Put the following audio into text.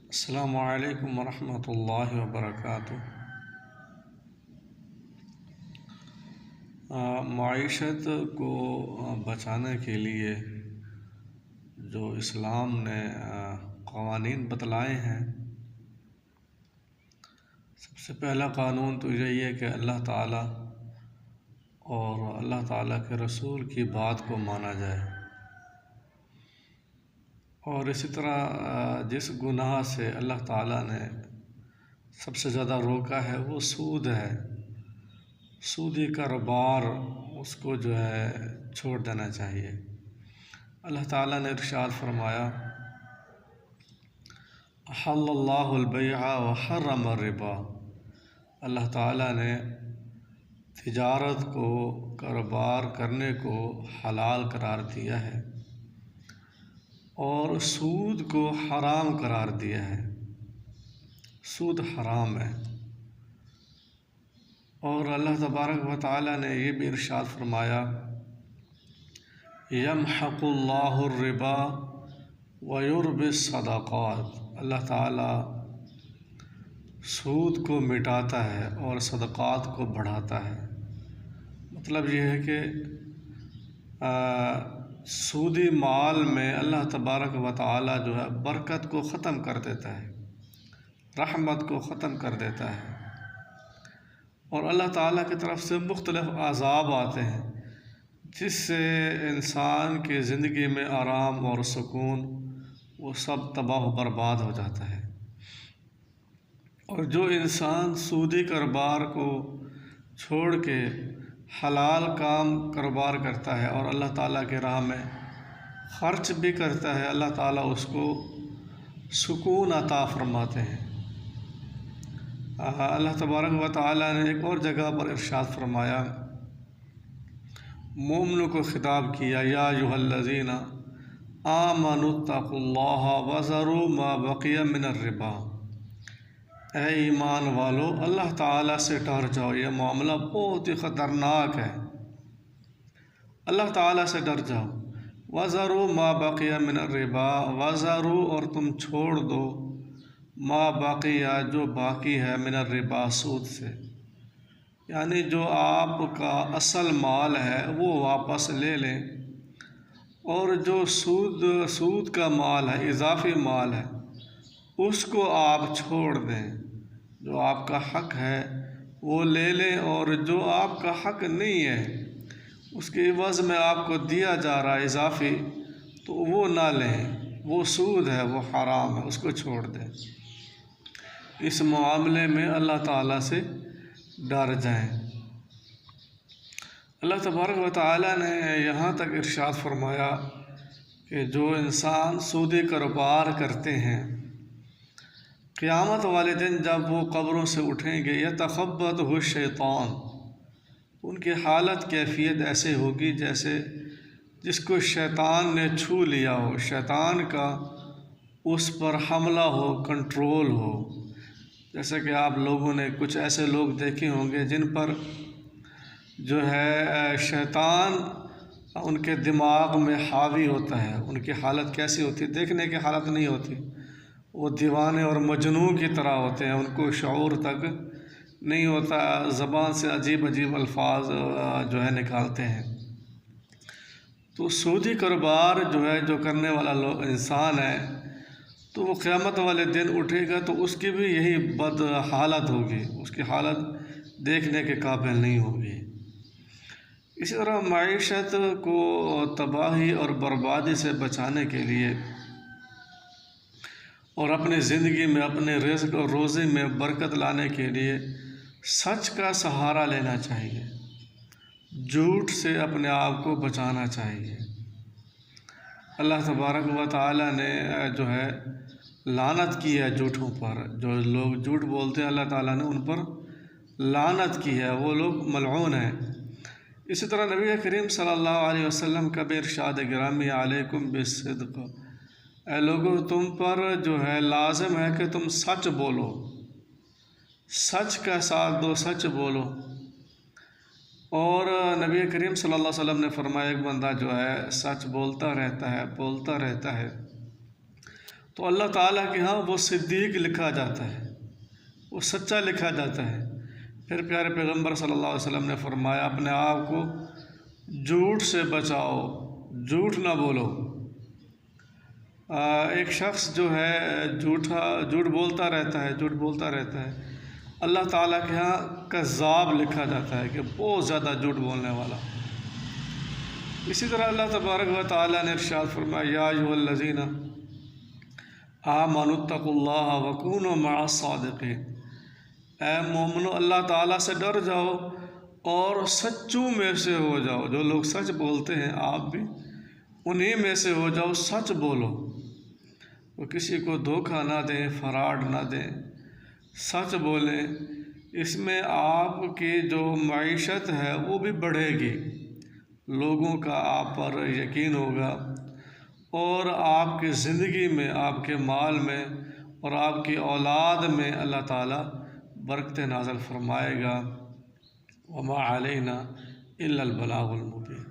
السلام علیکم ورحمۃ اللہ وبرکاتہ۔ معیشت کو بچانے کے لیے جو اسلام نے قوانین بتلائے ہیں، سب سے پہلا قانون تو یہی ہے کہ اللہ تعالیٰ اور اللہ تعالیٰ کے رسول کی بات کو مانا جائے، اور اسی طرح جس گناہ سے اللہ تعالیٰ نے سب سے زیادہ روکا ہے وہ سود ہے، سودی کاروبار اس کو جو ہے چھوڑ دینا چاہیے۔ اللہ تعالیٰ نے ارشاد فرمایا، احل اللہ البیع وحرم الربا۔ اللہ تعالیٰ نے تجارت کو، کاروبار کرنے کو حلال قرار دیا ہے اور سود کو حرام قرار دیا ہے۔ سود حرام ہے، اور اللہ تبارک و تعالیٰ نے یہ بھی ارشاد فرمایا، یمحق اللہ الربا ویربی الصدقات۔ اللہ تعالیٰ سود کو مٹاتا ہے اور صدقات کو بڑھاتا ہے۔ مطلب یہ ہے کہ سودی مال میں اللہ تبارک و تعالیٰ جو ہے برکت کو ختم کر دیتا ہے، رحمت کو ختم کر دیتا ہے، اور اللہ تعالیٰ کی طرف سے مختلف عذاب آتے ہیں جس سے انسان کی زندگی میں آرام اور سکون وہ سب تباہ و برباد ہو جاتا ہے۔ اور جو انسان سودی کاروبار کو چھوڑ کے حلال کاروبار کرتا ہے اور اللہ تعالیٰ کے راہ میں خرچ بھی کرتا ہے، اللہ تعالیٰ اس کو سکون عطا فرماتے ہیں۔ اللہ تبارک و تعالیٰ نے ایک اور جگہ پر ارشاد فرمایا، مومنوں کو خطاب کیا، یا ایھا الذین آمنوا اتقوا اللہ وذروا ما بقی من الربا۔ اے ایمان والو، اللہ تعالیٰ سے ڈر جاؤ، یہ معاملہ بہت ہی خطرناک ہے، اللہ تعالیٰ سے ڈر جاؤ۔ وذروا ما بقی من الربا، وذروا اور تم چھوڑ دو، ما بقی جو باقی ہے، من الربا سود سے، یعنی جو آپ کا اصل مال ہے وہ واپس لے لیں، اور جو سود کا مال ہے، اضافی مال ہے، اس کو آپ چھوڑ دیں۔ جو آپ کا حق ہے وہ لے لیں، اور جو آپ کا حق نہیں ہے اس کے عوض میں آپ کو دیا جا رہا ہے اضافی، تو وہ نہ لیں، وہ سود ہے، وہ حرام ہے، اس کو چھوڑ دیں۔ اس معاملے میں اللہ تعالیٰ سے ڈر جائیں۔ اللہ تبارک و تعالیٰ نے یہاں تک ارشاد فرمایا کہ جو انسان سودی کاروبار کرتے ہیں، قیامت والے دن جب وہ قبروں سے اٹھیں گے، یتخبطہ الشیطان، ان کی حالت کیفیت ایسے ہوگی جیسے جس کو شیطان نے چھو لیا ہو، شیطان کا اس پر حملہ ہو، کنٹرول ہو۔ جیسا کہ آپ لوگوں نے کچھ ایسے لوگ دیکھے ہوں گے جن پر جو ہے شیطان ان کے دماغ میں حاوی ہوتا ہے، ان کی حالت کیسی ہوتی ہے، دیکھنے کی حالت نہیں ہوتی، وہ دیوانے اور مجنون کی طرح ہوتے ہیں، ان کو شعور تک نہیں ہوتا، زبان سے عجیب عجیب الفاظ جو ہے نکالتے ہیں۔ تو سودی کاروبار جو ہے جو کرنے والا انسان ہے، تو وہ قیامت والے دن اٹھے گا تو اس کی بھی یہی بد حالت ہوگی، اس کی حالت دیکھنے کے قابل نہیں ہوگی۔ اسی طرح معیشت کو تباہی اور بربادی سے بچانے کے لیے اور اپنی زندگی میں اپنے رزق اور روزی میں برکت لانے کے لیے سچ کا سہارا لینا چاہیے، جھوٹ سے اپنے آپ کو بچانا چاہیے۔ اللہ تبارک و تعالیٰ نے جو ہے لعنت کی ہے جھوٹوں پر، جو لوگ جھوٹ بولتے ہیں اللہ تعالیٰ نے ان پر لعنت کی ہے، وہ لوگ ملعون ہیں۔ اسی طرح نبی کریم صلی اللہ علیہ وسلم کا بھی ارشاد گرامی، علیکم بالصدق، اے لوگو تم پر جو ہے لازم ہے کہ تم سچ بولو، سچ کا ساتھ دو، سچ بولو۔ اور نبی کریم صلی اللہ علیہ وسلم نے فرمایا، ایک بندہ جو ہے سچ بولتا رہتا ہے تو اللہ تعالیٰ کے ہاں وہ صدیق لکھا جاتا ہے، وہ سچا لکھا جاتا ہے۔ پھر پیارے پیغمبر صلی اللہ علیہ وسلم نے فرمایا اپنے آپ کو جھوٹ سے بچاؤ، جھوٹ نہ بولو۔ ایک شخص جو ہے جھوٹ بولتا رہتا ہے، اللہ تعالیٰ کے ہاں کذاب لکھا جاتا ہے کہ بہت زیادہ جھوٹ بولنے والا۔ اسی طرح اللہ تبارک و تعالیٰ نے ارشاد فرمایا یا ایھا الذین آمنوا اتقوا اللہ وکونوا مع الصادقین، اے مومنو اللہ تعالیٰ سے ڈر جاؤ اور سچوں میں سے ہو جاؤ۔ جو لوگ سچ بولتے ہیں آپ بھی انہی میں سے ہو جاؤ، سچ بولو، وہ کسی کو دھوکہ نہ دیں، فراڈ نہ دیں، سچ بولیں۔ اس میں آپ کی جو معیشت ہے وہ بھی بڑھے گی، لوگوں کا آپ پر یقین ہوگا، اور آپ کی زندگی میں، آپ کے مال میں اور آپ کی اولاد میں اللہ تعالیٰ برکت نازل فرمائے گا۔ وما علینا الا البلاغ المبین۔